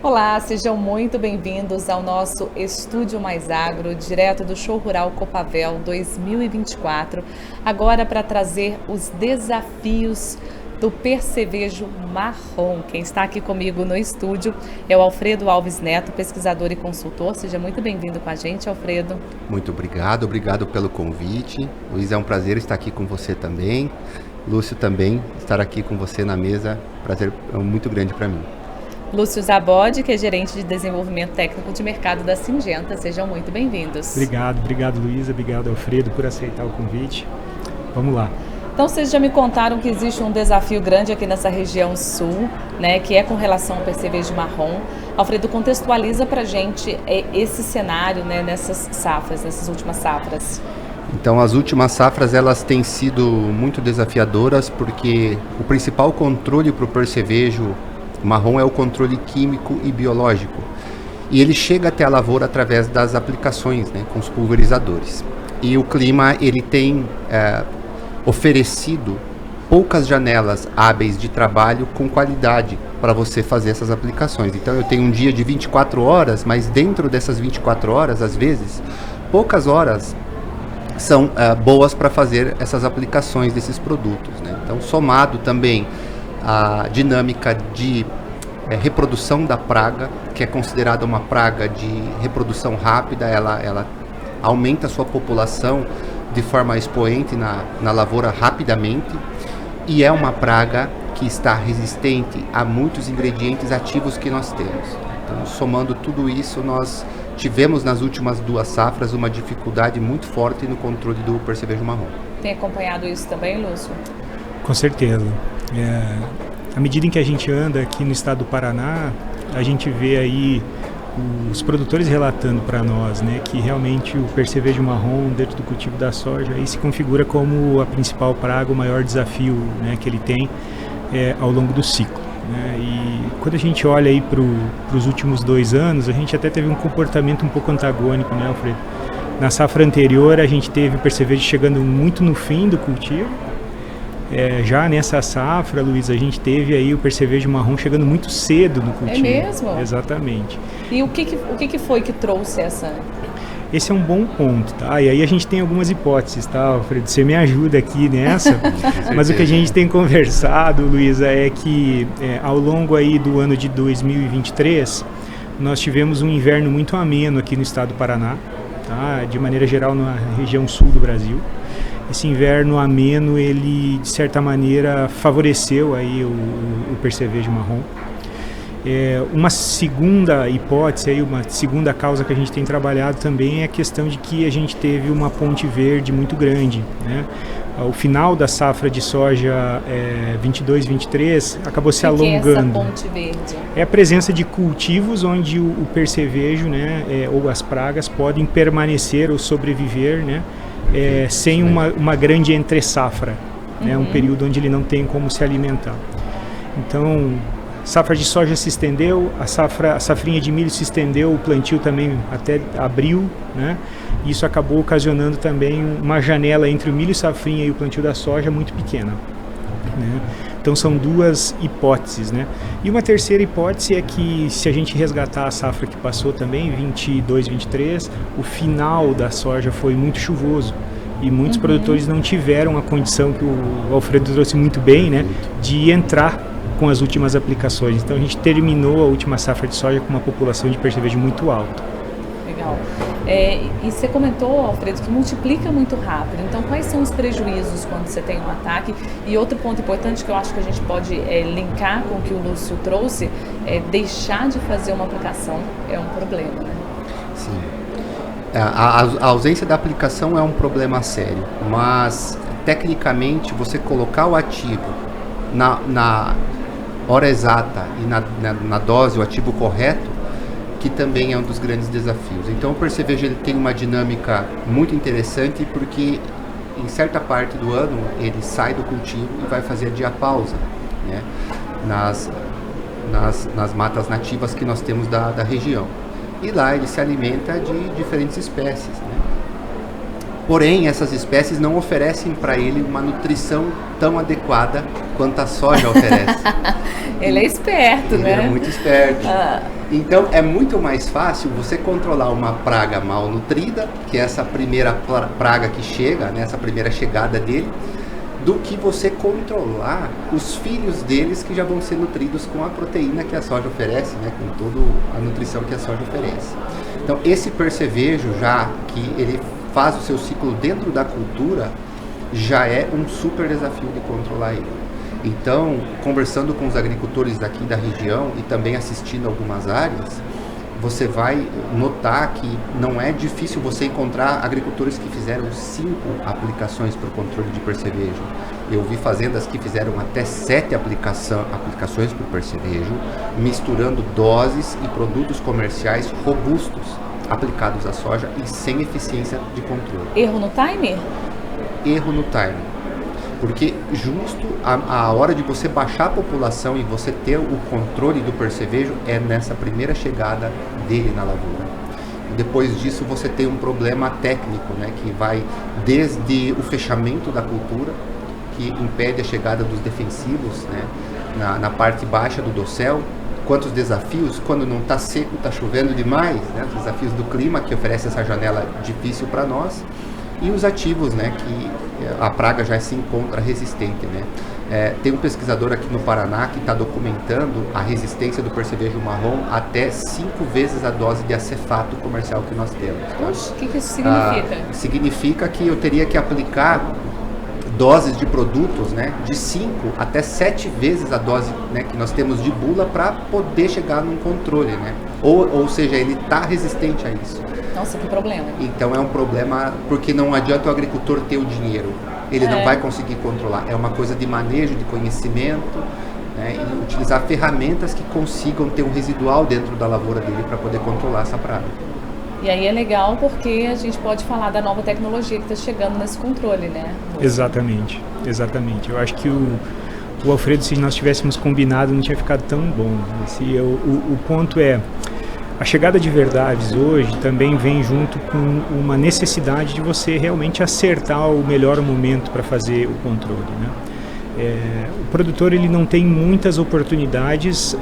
Olá, sejam muito bem-vindos ao nosso Estúdio Mais Agro, direto do Show Rural Copavel 2024, agora para trazer os desafios do percevejo marrom. Quem está aqui comigo no estúdio é o Alfredo Alves Neto, pesquisador e consultor. Seja muito bem-vindo com a gente, Alfredo. Muito obrigado pelo convite. Luiz, é um prazer estar aqui com você também. Lúcio também, estar aqui com você na mesa, prazer muito grande para mim. Lúcio Zabodi, que é gerente de desenvolvimento técnico de mercado da Syngenta. Sejam muito bem-vindos. Obrigado Luísa, obrigado Alfredo por aceitar o convite. Vamos lá. Então, vocês já me contaram que existe um desafio grande aqui nessa região sul, né, que é com relação ao percevejo marrom. Alfredo, contextualiza para a gente esse cenário, né, nessas últimas safras. Então, as últimas safras elas têm sido muito desafiadoras porque o principal controle para o percevejo marrom é o controle químico e biológico. E ele chega até a lavoura através das aplicações, né, com os pulverizadores. E o clima ele tem oferecido poucas janelas hábeis de trabalho com qualidade para você fazer essas aplicações. Então eu tenho um dia de 24 horas, mas dentro dessas 24 horas, às vezes, poucas horas são boas para fazer essas aplicações desses produtos, né? Então, somado também a dinâmica de reprodução da praga, que é considerada uma praga de reprodução rápida, ela aumenta a sua população de forma expoente na lavoura rapidamente, e é uma praga que está resistente a muitos ingredientes ativos que nós temos. Então, somando tudo isso, nós tivemos nas últimas 2 safras uma dificuldade muito forte no controle do percevejo marrom. Tem acompanhado isso também, Lúcio? Com certeza. À medida em que a gente anda aqui no estado do Paraná, a gente vê aí os produtores relatando para nós, né, que realmente o percevejo marrom dentro do cultivo da soja aí se configura como a principal praga, o maior desafio, né, que ele tem ao longo do ciclo, né? E quando a gente olha aí para os últimos 2 anos, a gente até teve um comportamento um pouco antagônico, né, Alfredo? Na safra anterior a gente teve o percevejo chegando muito no fim do cultivo. Já nessa safra, Luiz, a gente teve aí o percevejo marrom chegando muito cedo no cultivo. É mesmo? Exatamente. E o que foi que trouxe essa? Esse é um bom ponto, tá? E aí a gente tem algumas hipóteses, tá, Alfredo? Você me ajuda aqui nessa. Mas o que a gente tem conversado, Luísa, é que ao longo aí do ano de 2023, nós tivemos um inverno muito ameno aqui no estado do Paraná, tá? De maneira geral na região sul do Brasil. Esse inverno ameno, ele de certa maneira favoreceu aí o percevejo marrom. Uma segunda hipótese, aí, uma segunda causa que a gente tem trabalhado também é a questão de que a gente teve uma ponte verde muito grande, né? O final da safra de soja 22-23 acabou se alongando. Que é essa ponte verde? É a presença de cultivos onde o percevejo, né, ou as pragas podem permanecer ou sobreviver, né? Sem uma grande entre-safra, né, um período onde ele não tem como se alimentar. Então, a safra de soja se estendeu, a safrinha de milho se estendeu, o plantio também até abril, né? Isso acabou ocasionando também uma janela entre o milho safrinha e o plantio da soja muito pequena, né? Então são 2 hipóteses, né? E uma terceira hipótese é que se a gente resgatar a safra que passou também, 22-23, o final da soja foi muito chuvoso e muitos produtores não tiveram a condição que o Alfredo trouxe muito bem, né, de entrar com as últimas aplicações. Então a gente terminou a última safra de soja com uma população de percevejo muito alta. Legal. E você comentou, Alfredo, que multiplica muito rápido. Então, quais são os prejuízos quando você tem um ataque? E outro ponto importante que eu acho que a gente pode linkar com o que o Lúcio trouxe, deixar de fazer uma aplicação é um problema, né? Sim. A ausência da aplicação é um problema sério, mas tecnicamente você colocar o ativo na hora exata e na dose, o ativo correto, que também é um dos grandes desafios. Então o percevejo ele tem uma dinâmica muito interessante porque em certa parte do ano ele sai do cultivo e vai fazer a diapausa, né, nas matas nativas que nós temos da região. E lá ele se alimenta de diferentes espécies, né? Porém, essas espécies não oferecem para ele uma nutrição tão adequada quanto a soja oferece. Ele é esperto, Ele né? é muito esperto. Ah. Então é muito mais fácil você controlar uma praga mal nutrida, que é essa primeira praga que chega, né, essa primeira chegada dele, do que você controlar os filhos deles que já vão ser nutridos com a proteína que a soja oferece, né, com toda a nutrição que a soja oferece. Então esse percevejo, já que ele faz o seu ciclo dentro da cultura, já é um super desafio de controlar ele. Então, conversando com os agricultores daqui da região e também assistindo algumas áreas, você vai notar que não é difícil você encontrar agricultores que fizeram 5 aplicações para o controle de percevejo. Eu vi fazendas que fizeram até 7 aplicações para o percevejo, misturando doses e produtos comerciais robustos aplicados à soja e sem eficiência de controle. Erro no timer? Erro no timing. Porque justo a hora de você baixar a população e você ter o controle do percevejo é nessa primeira chegada dele na lavoura. E depois disso você tem um problema técnico, né, que vai desde o fechamento da cultura, que impede a chegada dos defensivos, né, na parte baixa do dossel. Quantos desafios, quando não está seco, está chovendo demais, né, os desafios do clima que oferece essa janela difícil para nós. E os ativos, né, que a praga já se encontra resistente, né. Tem um pesquisador aqui no Paraná que está documentando a resistência do percevejo marrom até 5 vezes a dose de acefato comercial que nós temos. Poxa, o que isso significa? Significa que eu teria que aplicar doses de produtos, né, de 5 até 7 vezes a dose, né, que nós temos de bula para poder chegar num controle, né. Ou seja, ele está resistente a isso. Nossa, que problema. Então é um problema, porque não adianta o agricultor ter o dinheiro, ele não vai conseguir controlar. É uma coisa de manejo, de conhecimento, né, e utilizar ferramentas que consigam ter um residual dentro da lavoura dele para poder controlar essa praga. E aí é legal porque a gente pode falar da nova tecnologia que está chegando nesse controle, né? Exatamente, exatamente. Eu acho que o Alfredo, se nós tivéssemos combinado, não tinha ficado tão bom. O ponto é, a chegada de Verdaves hoje também vem junto com uma necessidade de você realmente acertar o melhor momento para fazer o controle, né? O produtor ele não tem muitas oportunidades,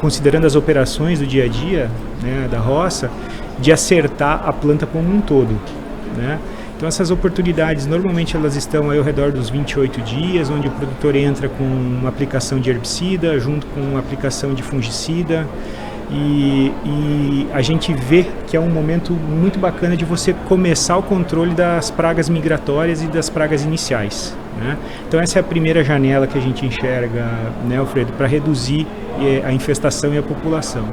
considerando as operações do dia a dia, né, da roça, de acertar a planta como um todo, né? Então essas oportunidades normalmente elas estão aí ao redor dos 28 dias, onde o produtor entra com uma aplicação de herbicida junto com uma aplicação de fungicida. E a gente vê que é um momento muito bacana de você começar o controle das pragas migratórias e das pragas iniciais, né? Então essa é a primeira janela que a gente enxerga, né, Alfredo, para reduzir a infestação e a população.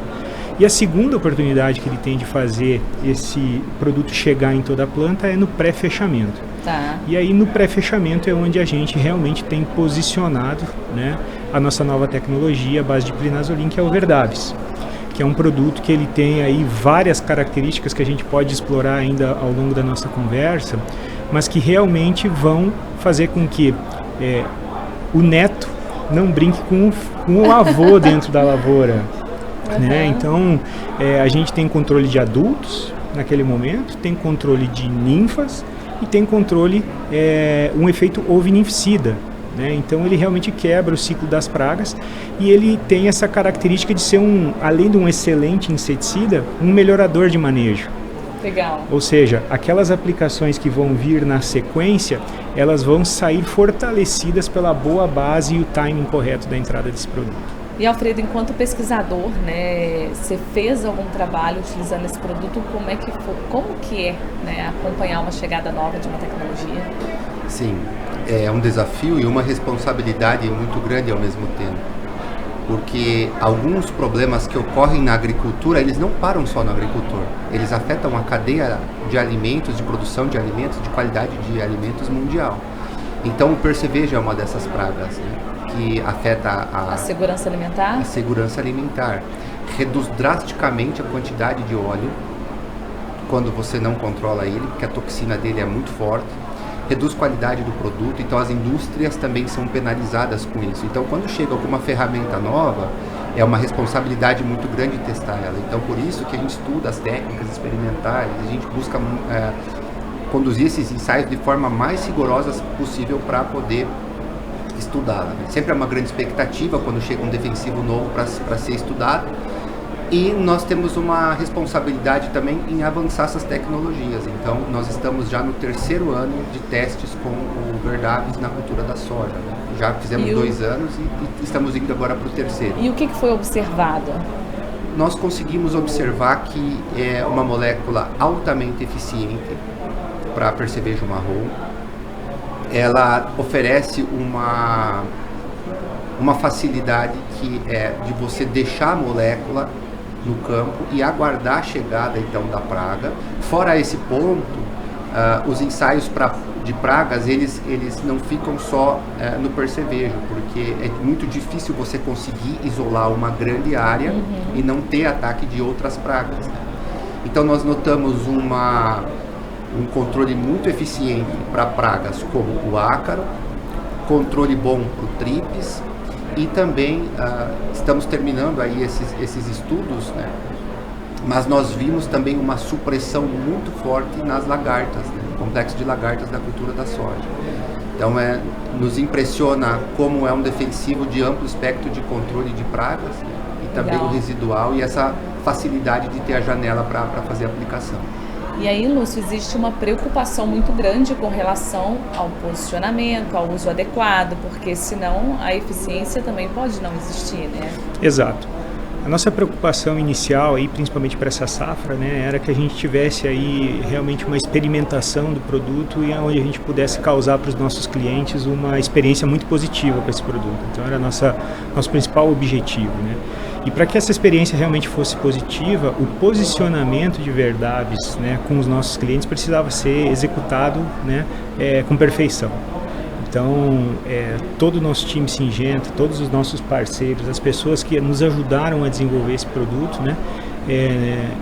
E a segunda oportunidade que ele tem de fazer esse produto chegar em toda a planta é no pré-fechamento. Tá. E aí no pré-fechamento é onde a gente realmente tem posicionado, né, a nossa nova tecnologia à base de Plinazolin, que é o Verdaves, que é um produto que ele tem aí várias características que a gente pode explorar ainda ao longo da nossa conversa, mas que realmente vão fazer com que o neto não brinque com o avô dentro da lavoura, né? Então, a gente tem controle de adultos naquele momento, tem controle de ninfas e tem controle, um efeito ovinicida, né? Então ele realmente quebra o ciclo das pragas e ele tem essa característica de ser, além de um excelente inseticida, um melhorador de manejo. Legal. Ou seja, aquelas aplicações que vão vir na sequência, elas vão sair fortalecidas pela boa base e o timing correto da entrada desse produto. E Alfredo, enquanto pesquisador, né, você fez algum trabalho utilizando esse produto? Como que é, né, acompanhar uma chegada nova de uma tecnologia? Sim, é um desafio e uma responsabilidade muito grande ao mesmo tempo, porque alguns problemas que ocorrem na agricultura, eles não param só no agricultor, eles afetam a cadeia de alimentos, de produção de alimentos, de qualidade de alimentos mundial. Então o percevejo é uma dessas pragas, né, que afeta a segurança alimentar? A segurança alimentar. Reduz drasticamente a quantidade de óleo quando você não controla ele, porque a toxina dele é muito forte. Reduz a qualidade do produto, então as indústrias também são penalizadas com isso. Então quando chega alguma ferramenta nova, é uma responsabilidade muito grande testar ela. Então por isso que a gente estuda as técnicas experimentais, a gente busca conduzir esses ensaios de forma mais rigorosa possível para poder estudá-la. Né? Sempre é uma grande expectativa quando chega um defensivo novo para ser estudado. E nós temos uma responsabilidade também em avançar essas tecnologias. Então, nós estamos já no 3º ano de testes com o Verdavis na cultura da soja. Né? Já fizemos 2 anos e estamos indo agora para o 3º. E o que foi observado? Nós conseguimos observar que é uma molécula altamente eficiente para percevejo marrom. Ela oferece uma facilidade que é de você deixar a molécula no campo e aguardar a chegada então da praga. Fora esse ponto, os ensaios de pragas eles não ficam só no percevejo, porque é muito difícil você conseguir isolar uma grande área e não ter ataque de outras pragas. Né? Então nós notamos um controle muito eficiente para pragas como o ácaro, controle bom para o trips. E também estamos terminando aí esses estudos, né? Mas nós vimos também uma supressão muito forte nas lagartas, né? No complexo de lagartas da cultura da soja. Então nos impressiona como é um defensivo de amplo espectro de controle de pragas, né? E também o residual e essa facilidade de ter a janela para fazer a aplicação. E aí, Lúcio, existe uma preocupação muito grande com relação ao posicionamento, ao uso adequado, porque senão a eficiência também pode não existir, né? Exato. A nossa preocupação inicial, aí, principalmente para essa safra, né, era que a gente tivesse aí realmente uma experimentação do produto e onde a gente pudesse causar para os nossos clientes uma experiência muito positiva com esse produto. Então era nosso principal objetivo, né? E para que essa experiência realmente fosse positiva, o posicionamento de Verdavis, né, com os nossos clientes precisava ser executado, né, com perfeição. Então, todo o nosso time Syngenta, todos os nossos parceiros, as pessoas que nos ajudaram a desenvolver esse produto, né,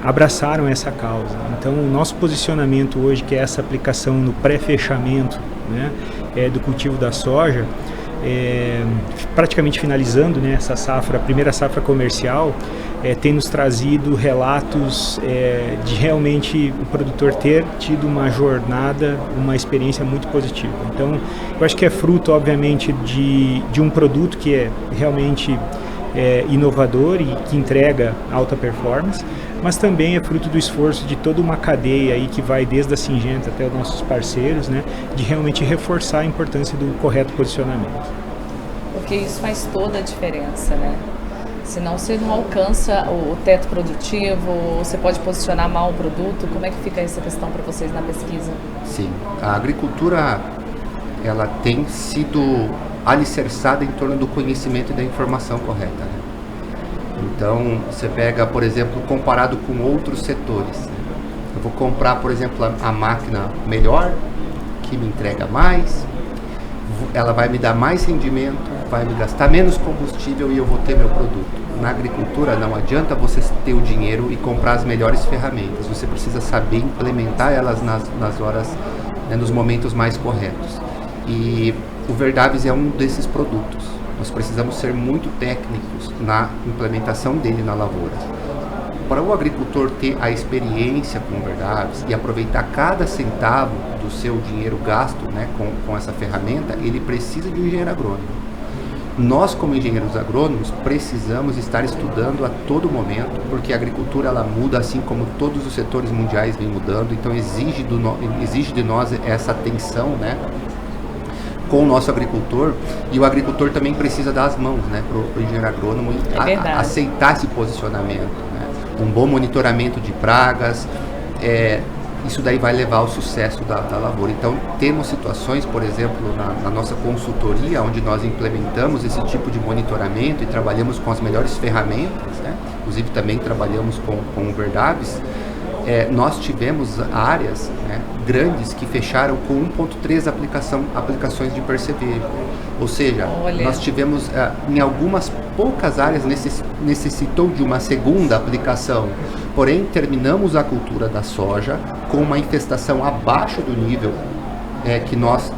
abraçaram essa causa. Então, o nosso posicionamento hoje, que é essa aplicação no pré-fechamento, né, do cultivo da soja, praticamente finalizando, né, essa safra, a primeira safra comercial, tem nos trazido relatos de realmente o produtor ter tido uma jornada, uma experiência muito positiva. Então, eu acho que é fruto, obviamente, de um produto que é realmente inovador e que entrega alta performance, mas também é fruto do esforço de toda uma cadeia aí que vai desde a Syngenta até os nossos parceiros, né, de realmente reforçar a importância do correto posicionamento. Porque isso faz toda a diferença, né? Senão você não alcança o teto produtivo, você pode posicionar mal o produto. Como é que fica essa questão para vocês na pesquisa? Sim, a agricultura ela tem sido alicerçada em torno do conhecimento e da informação correta, né? Então, você pega, por exemplo, comparado com outros setores. Eu vou comprar, por exemplo, a máquina melhor, que me entrega mais, ela vai me dar mais rendimento, vai me gastar menos combustível e eu vou ter meu produto. Na agricultura não adianta você ter o dinheiro e comprar as melhores ferramentas, você precisa saber implementar elas nas horas, né, nos momentos mais corretos. E o Verdavis é um desses produtos. Nós precisamos ser muito técnicos na implementação dele na lavoura. Para o agricultor ter a experiência com o Verdavis e aproveitar cada centavo do seu dinheiro gasto, né, com essa ferramenta, ele precisa de um engenheiro agrônomo. Nós, como engenheiros agrônomos, precisamos estar estudando a todo momento, porque a agricultura ela muda assim como todos os setores mundiais vêm mudando, então exige de nós essa atenção, né, com o nosso agricultor, e o agricultor também precisa dar as mãos, né, para o engenheiro agrônomo aceitar esse posicionamento, né? Um bom monitoramento de pragas, isso daí vai levar ao sucesso da lavoura. Então temos situações, por exemplo, na nossa consultoria, onde nós implementamos esse tipo de monitoramento e trabalhamos com as melhores ferramentas, né? Inclusive também trabalhamos com o Verdavis. Nós tivemos áreas, né, grandes que fecharam com 1.3 aplicações de percevejo. Ou seja, nós tivemos, em algumas poucas áreas necessitou de uma segunda aplicação. Porém, terminamos a cultura da soja com uma infestação abaixo do nível que nós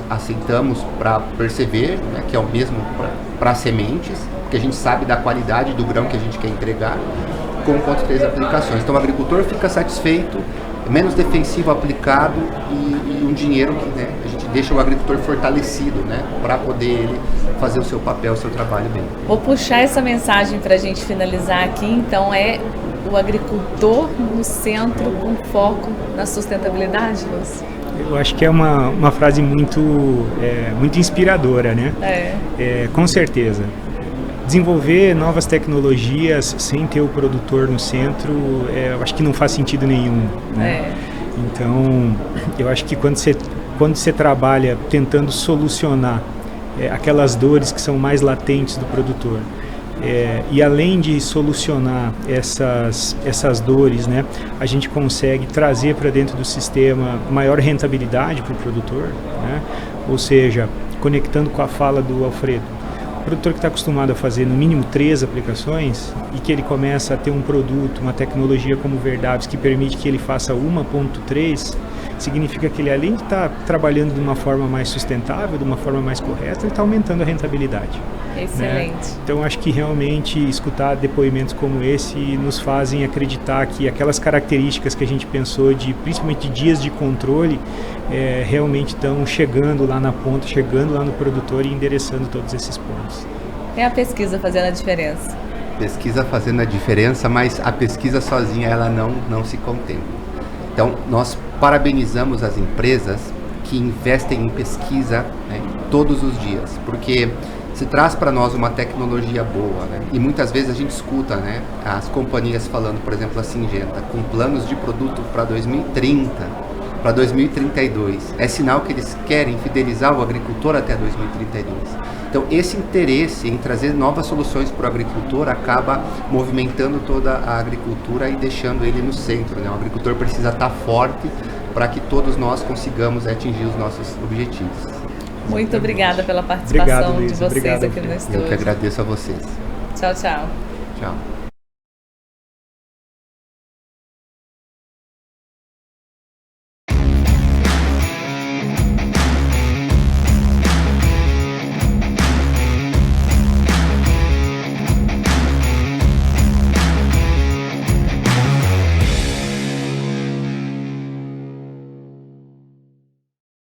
aceitamos para percevejo, né, que é o mesmo para sementes, porque a gente sabe da qualidade do grão que a gente quer entregar, com 1.3 aplicações. Então o agricultor fica satisfeito, menos defensivo aplicado e um dinheiro que, né, a gente deixa o agricultor fortalecido, né, para poder ele fazer o seu papel, o seu trabalho bem. Vou puxar essa mensagem para a gente finalizar aqui, então é o agricultor no centro com foco na sustentabilidade, Lúcio? Eu acho que é uma frase muito inspiradora, né? Com certeza. Desenvolver novas tecnologias sem ter o produtor no centro, eu acho que não faz sentido nenhum, né? Então, eu acho que quando você trabalha tentando solucionar aquelas dores que são mais latentes do produtor, e além de solucionar essas dores, né, a gente consegue trazer para dentro do sistema maior rentabilidade para o produtor, né? Ou seja, conectando com a fala do Alfredo, o produtor que está acostumado a fazer no mínimo 3 aplicações e que ele começa a ter um produto, uma tecnologia como Verdavis que permite que ele faça 1.3, significa que ele, além de estar trabalhando de uma forma mais sustentável, de uma forma mais correta, ele está aumentando a rentabilidade. Excelente. Né? Então, acho que realmente escutar depoimentos como esse nos fazem acreditar que aquelas características que a gente pensou, principalmente de dias de controle, realmente estão chegando lá na ponta, chegando lá no produtor e endereçando todos esses pontos. É a pesquisa fazendo a diferença. Pesquisa fazendo a diferença, mas a pesquisa sozinha ela não se contempla. Então, nós parabenizamos as empresas que investem em pesquisa, né, todos os dias, porque se traz para nós uma tecnologia boa, né? E muitas vezes a gente escuta, né, as companhias falando, por exemplo, a Syngenta, com planos de produto para 2030, para 2032. É sinal que eles querem fidelizar o agricultor até 2032. Então, esse interesse em trazer novas soluções para o agricultor acaba movimentando toda a agricultura e deixando ele no centro, né? O agricultor precisa estar forte para que todos nós consigamos atingir os nossos objetivos. Muito obrigada pela participação de vocês Obrigado, aqui no estúdio. Eu que agradeço a vocês. Tchau, tchau. Tchau.